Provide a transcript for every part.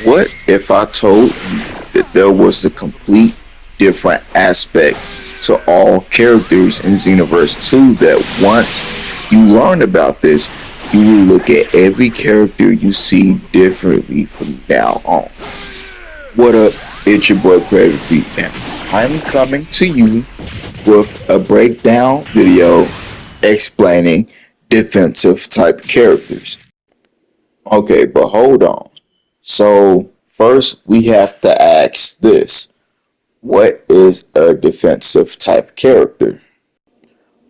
What if I told you that there was a complete different aspect to all characters in Xenoverse 2, that once you learn about this, you will look at every character you see differently from now on? What up? It's your boy Creative Beat, and I'm coming to you with a breakdown video explaining defensive type characters. Okay, but hold on. So, first we have to ask this: what is a defensive type character?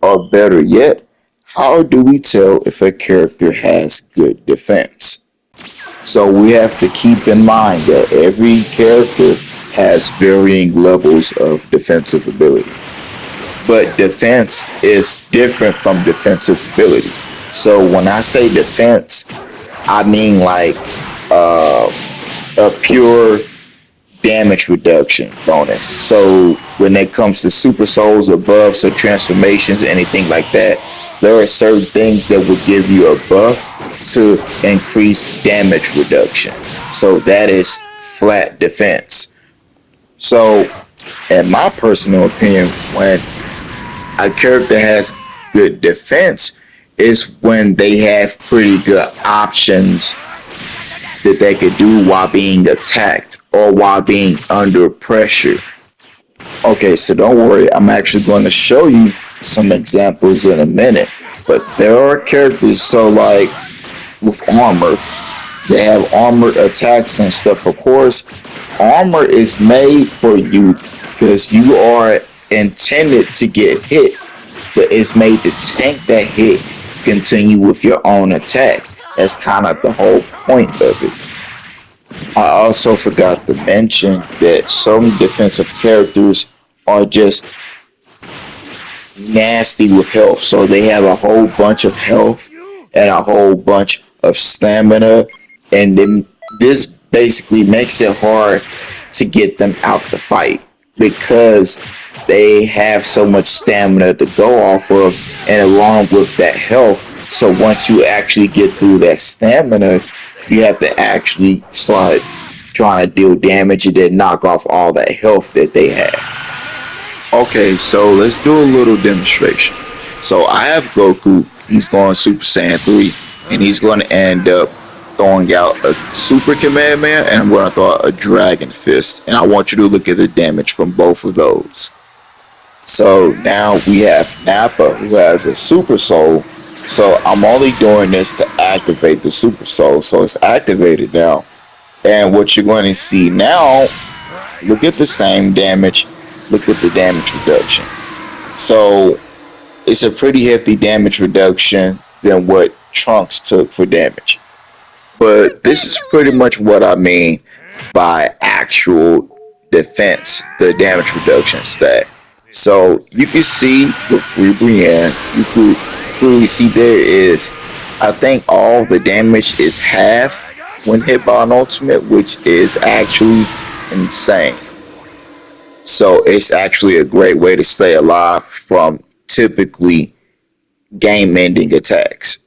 Or better yet, how do we tell if a character has good defense? So, we have to keep in mind that every character has varying levels of defensive ability. But defense is different from defensive ability. So, when I say defense, I mean like uh, a pure damage reduction bonus. So when it comes to super souls or buffs or transformations, anything like that, there are certain things that would give you a buff to increase damage reduction. So that is flat defense. So in my personal opinion, when a character has good defense is when they have pretty good options that they could do while being attacked or while being under pressure. Okay, so don't worry, I'm actually going to show you some examples in a minute. But there are characters, so like with armor, they have armored attacks and stuff. Of course, armor is made for you because you are intended to get hit, but it's made to tank that hit, continue with your own attack. That's kind of the whole point of it. I also forgot to mention that some defensive characters are just nasty with health. So they have a whole bunch of health and a whole bunch of stamina. And then this basically makes it hard to get them out the fight because they have so much stamina to go off of, and along with that health. So once you actually get through that stamina, you have to actually start trying to deal damage and then knock off all that health that they have. Okay, so let's do a little demonstration. So I have Goku, he's going Super Saiyan 3, and he's going to end up throwing out a Super Kamehameha, and I'm going to throw out a Dragon Fist. And I want you to look at the damage from both of those. So now we have Nappa, who has a Super Soul. So I'm only doing this to activate the Super Soul. So it's activated now. And what you're going to see now, look at the same damage. Look at the damage reduction. So it's a pretty hefty damage reduction than what Trunks took for damage. But this is pretty much what I mean by actual defense, the damage reduction stat. So you can see with Free Brienne, you could clearly see there is, I think all the damage is halved when hit by an ultimate, which is actually insane. So it's actually a great way to stay alive from typically game-ending attacks.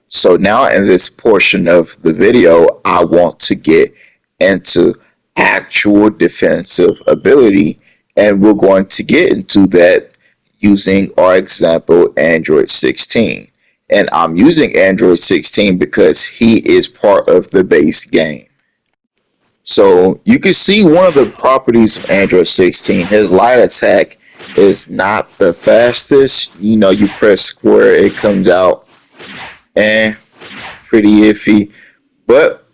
So now in this portion of the video, I want to get into actual defensive ability, and we're going to get into that using our example Android 16. And I'm using Android 16 because he is part of the base game. So you can see one of the properties of Android 16. His light attack is not the fastest. You know, you press square, it comes out, and pretty iffy. But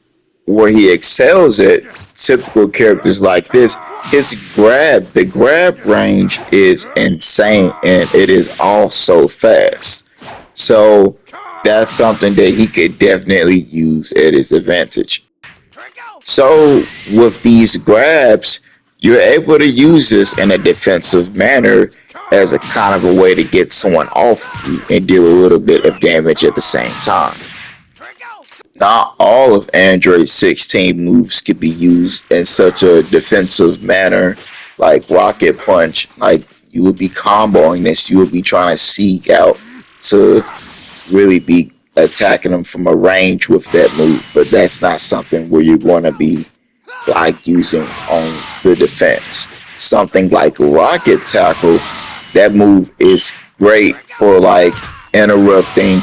where he excels at, typical characters like this, the grab range is insane, and it is also fast. So that's something that he could definitely use at his advantage. So with these grabs, you're able to use this in a defensive manner as a kind of a way to get someone off you and deal a little bit of damage at the same time. Not all of Android 16 moves can be used in such a defensive manner, like Rocket Punch. Like, you would be comboing this, you would be trying to seek out to really be attacking them from a range with that move, but that's not something where you're going to be like using on the defense. Something like rocket tackle, that move is great for like interrupting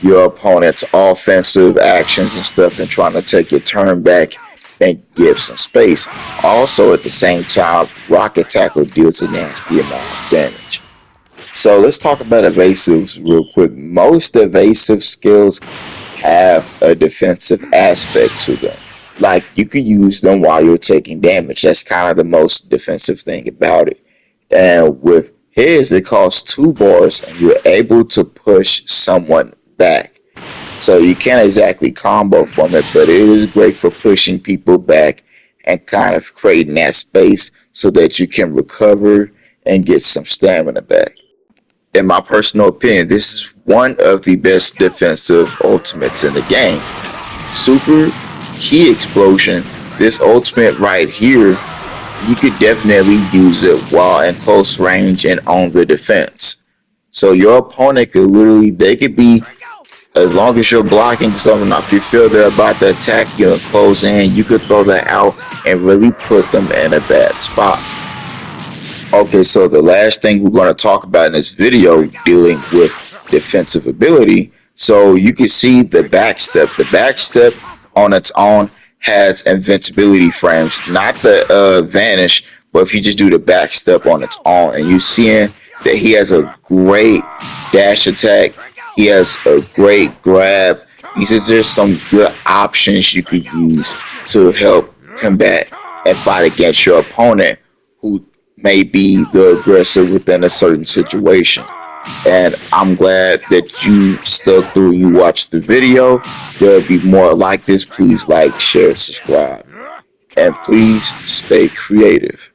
your opponent's offensive actions and stuff and trying to take your turn back and give some space. Also, at the same time, rocket tackle deals a nasty amount of damage. So let's talk about evasives real quick. Most evasive skills have a defensive aspect to them. Like you could use them while you're taking damage. That's kind of the most defensive thing about it. And with his, it costs 2 bars, and you're able to push someone back. So you can't exactly combo from it, but it is great for pushing people back and kind of creating that space so that you can recover and get some stamina back. In my personal opinion, this is one of the best defensive ultimates in the game. Super Key Explosion, this ultimate right here, you could definitely use it while in close range and on the defense. So your opponent could literally, they could be, as long as you're blocking something, if you feel they're about to attack you and close in, you could throw that out and really put them in a bad spot. Okay, so the last thing we're going to talk about in this video dealing with defensive ability. So you can see the backstep. The backstep on its own has invincibility frames, not the vanish, but if you just do the backstep on its own, and you're seeing that he has a great dash attack, he has a great grab. These are just some good options you could use to help combat and fight against your opponent who may be the aggressor within a certain situation. And I'm glad that you stuck through and you watched the video. There'll be more like this. Please like, share, subscribe, and please stay creative.